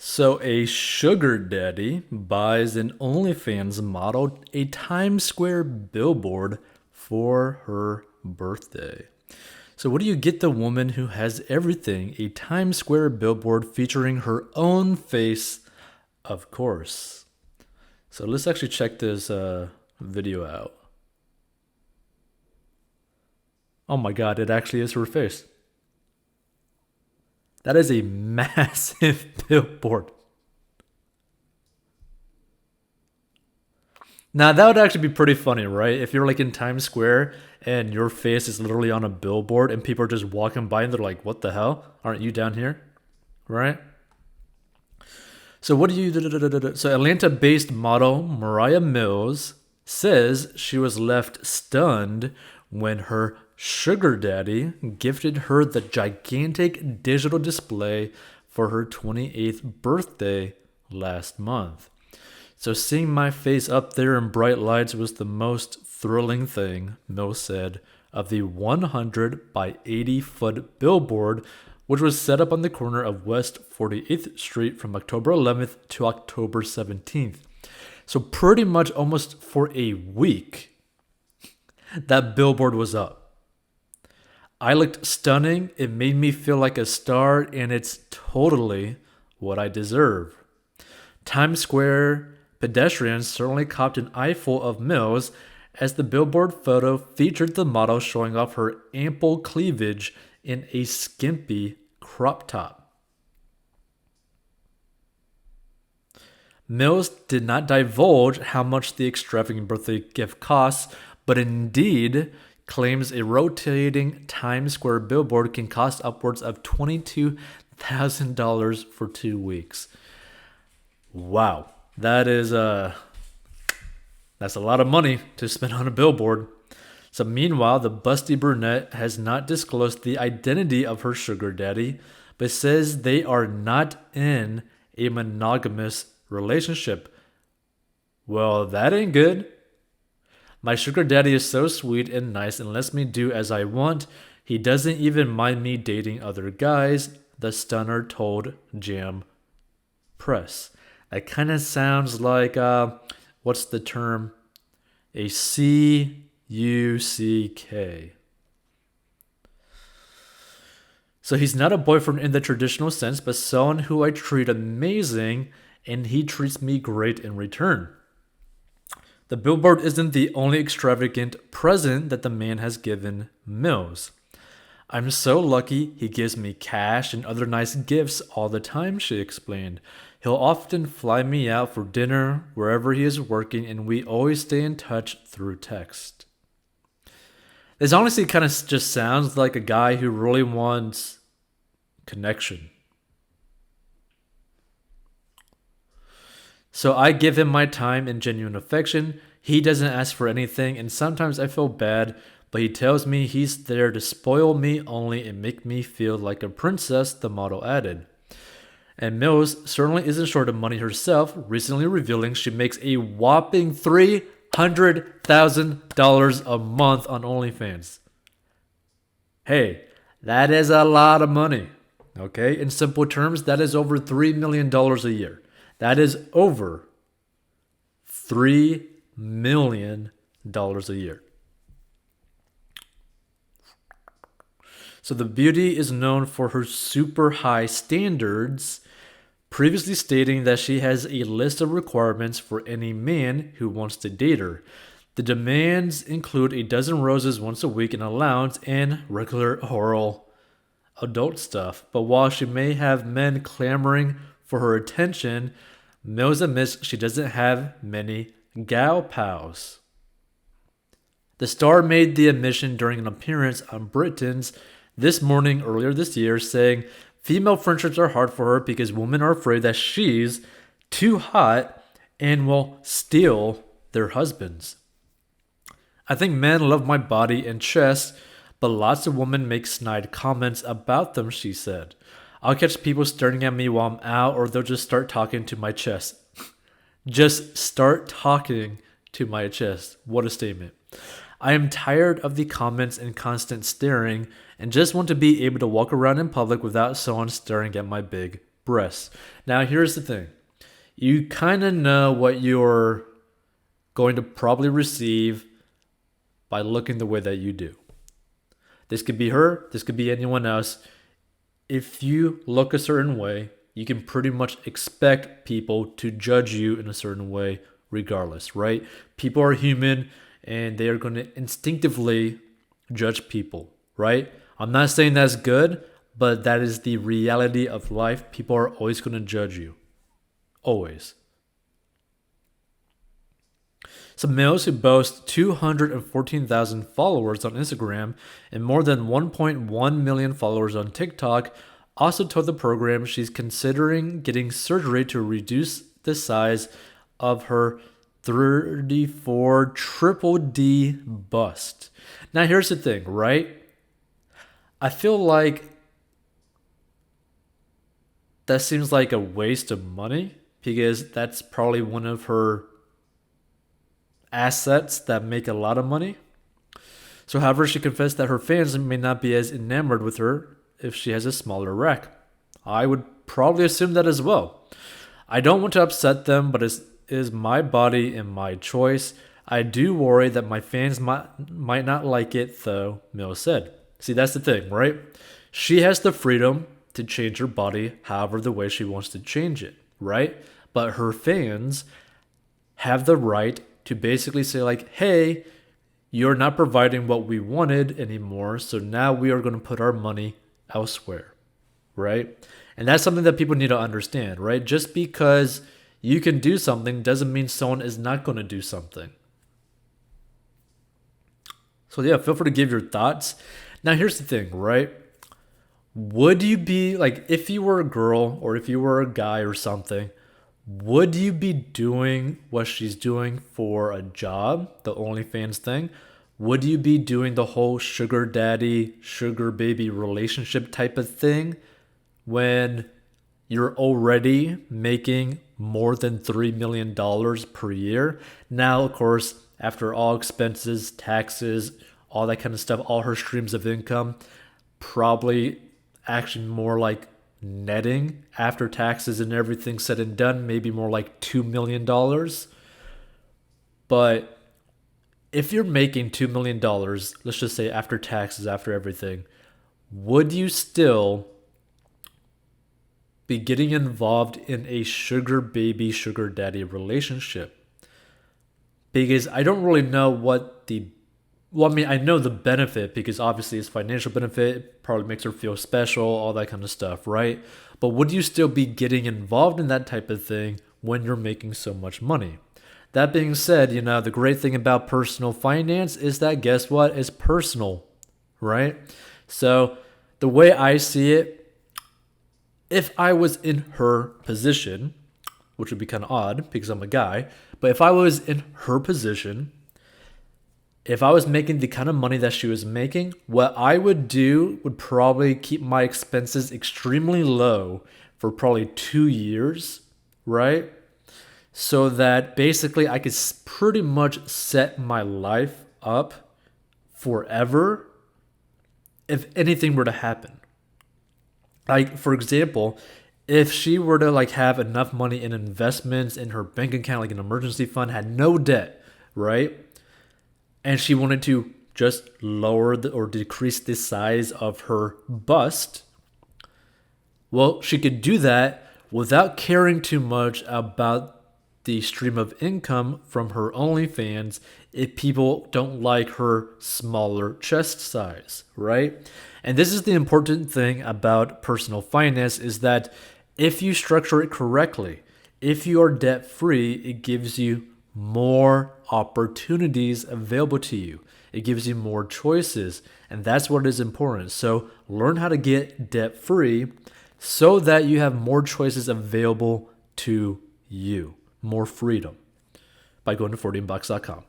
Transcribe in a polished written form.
So, a sugar daddy buys an OnlyFans model a Times Square billboard for her birthday. So, what do you get the woman who has everything? A Times Square billboard featuring her own face, of course. So, let's actually check this video out. Oh my god, it actually is her face. That is a massive billboard. Now that would actually be pretty funny, right? If you're like in Times Square and your face is literally on a billboard and people are just walking by and they're like, "What the hell? Aren't you down here?" Right? So what do you? So Atlanta-based model Mariah Mills says she was left stunned when her sugar daddy gifted her the gigantic digital display for her 28th birthday last month. So seeing my face up there in bright lights was the most thrilling thing, Mills said, of the 100 by 80-foot billboard, which was set up on the corner of West 48th Street from October 11th to October 17th. So pretty much almost for a week, that billboard was up. I looked stunning, it made me feel like a star, and it's totally what I deserve. Times Square pedestrians certainly copped an eyeful of Mills as the billboard photo featured the model showing off her ample cleavage in a skimpy crop top. Mills did not divulge how much the extravagant birthday gift costs, but indeed claims a rotating Times Square billboard can cost upwards of $22,000 for 2 weeks. Wow, that's a lot of money to spend on a billboard. So meanwhile, the busty brunette has not disclosed the identity of her sugar daddy, but says they are not in a monogamous relationship. Well, that ain't good. My sugar daddy is so sweet and nice and lets me do as I want. He doesn't even mind me dating other guys, the stunner told Jam Press. That kind of sounds like, what's the term? A CUCK. So he's not a boyfriend in the traditional sense, but someone who I treat amazing, and he treats me great in return. The billboard isn't the only extravagant present that the man has given Mills. I'm so lucky he gives me cash and other nice gifts all the time, she explained. He'll often fly me out for dinner wherever he is working, and we always stay in touch through text. This honestly kind of just sounds like a guy who really wants connection. So I give him my time and genuine affection. He doesn't ask for anything, and sometimes I feel bad, but he tells me he's there to spoil me only and make me feel like a princess, the model added. And Mills certainly isn't short of money herself, recently revealing she makes a whopping $300,000 a month on OnlyFans. Hey, that is a lot of money. Okay, in simple terms, that is over $3 million a year. That is over $3 million a year. So the beauty is known for her super high standards, previously stating that she has a list of requirements for any man who wants to date her. The demands include a dozen roses once a week in a lounge and regular oral adult stuff. But while she may have men clamoring for her attention, Mills admits she doesn't have many gal pals. The star made the admission during an appearance on Britain's This Morning earlier this year, saying female friendships are hard for her because women are afraid that she's too hot and will steal their husbands. I think men love my body and chest, but lots of women make snide comments about them, she said. I'll catch people staring at me while I'm out, or they'll just start talking to my chest. Just start talking to my chest. What a statement. I am tired of the comments and constant staring and just want to be able to walk around in public without someone staring at my big breasts. Now, here's the thing. You kind of know what you're going to probably receive by looking the way that you do. This could be her, this could be anyone else. If you look a certain way, you can pretty much expect people to judge you in a certain way regardless, right? People are human and they are going to instinctively judge people, right? I'm not saying that's good, but that is the reality of life. People are always going to judge you. Always. Some males who boast 214,000 followers on Instagram and more than 1.1 million followers on TikTok also told the program she's considering getting surgery to reduce the size of her 34 triple D bust. Now here's the thing, right? I feel like that seems like a waste of money because that's probably one of her assets that make a lot of money. So, however, she confessed that her fans may not be as enamored with her if she has a smaller rack. I would probably assume that as well. I don't want to upset them, but it is my body and my choice. I do worry that my fans might not like it, though, Mill said. See, that's the thing, right? She has the freedom to change her body however the way she wants to change it, right? But her fans have the right to basically say like, hey, you're not providing what we wanted anymore, so now we are going to put our money elsewhere, right? And that's something that people need to understand, right? Just because you can do something doesn't mean someone is not going to do something. So yeah, feel free to give your thoughts. Now here's the thing, right? Would you be like, if you were a girl or if you were a guy or something, would you be doing what she's doing for a job, the OnlyFans thing? Would you be doing the whole sugar daddy, sugar baby relationship type of thing when you're already making more than $3 million per year? Now, of course, after all expenses, taxes, all that kind of stuff, all her streams of income, probably actually more like netting after taxes and everything said and done, maybe more like $2 million. But if you're making $2 million, let's just say after taxes, after everything, would you still be getting involved in a sugar baby, sugar daddy relationship? Because I don't really know what I know the benefit because obviously it's financial benefit, it probably makes her feel special, all that kind of stuff, right? But would you still be getting involved in that type of thing when you're making so much money? That being said, the great thing about personal finance is that guess what? It's personal, right? So the way I see it, if I was in her position, which would be kind of odd because I'm a guy, but if I was in her position, if I was making the kind of money that she was making, what I would do would probably keep my expenses extremely low for probably 2 years, right? So that basically I could pretty much set my life up forever if anything were to happen. Like, for example, if she were to have enough money in investments in her bank account, like an emergency fund, had no debt, right? And she wanted to just lower or decrease the size of her bust, well, she could do that without caring too much about the stream of income from her OnlyFans if people don't like her smaller chest size, right? And this is the important thing about personal finance is that if you structure it correctly, if you are debt free, it gives you more opportunities available to you. It gives you more choices, and that's what is important. So learn how to get debt free so that you have more choices available to you, more freedom by going to 14bucks.com.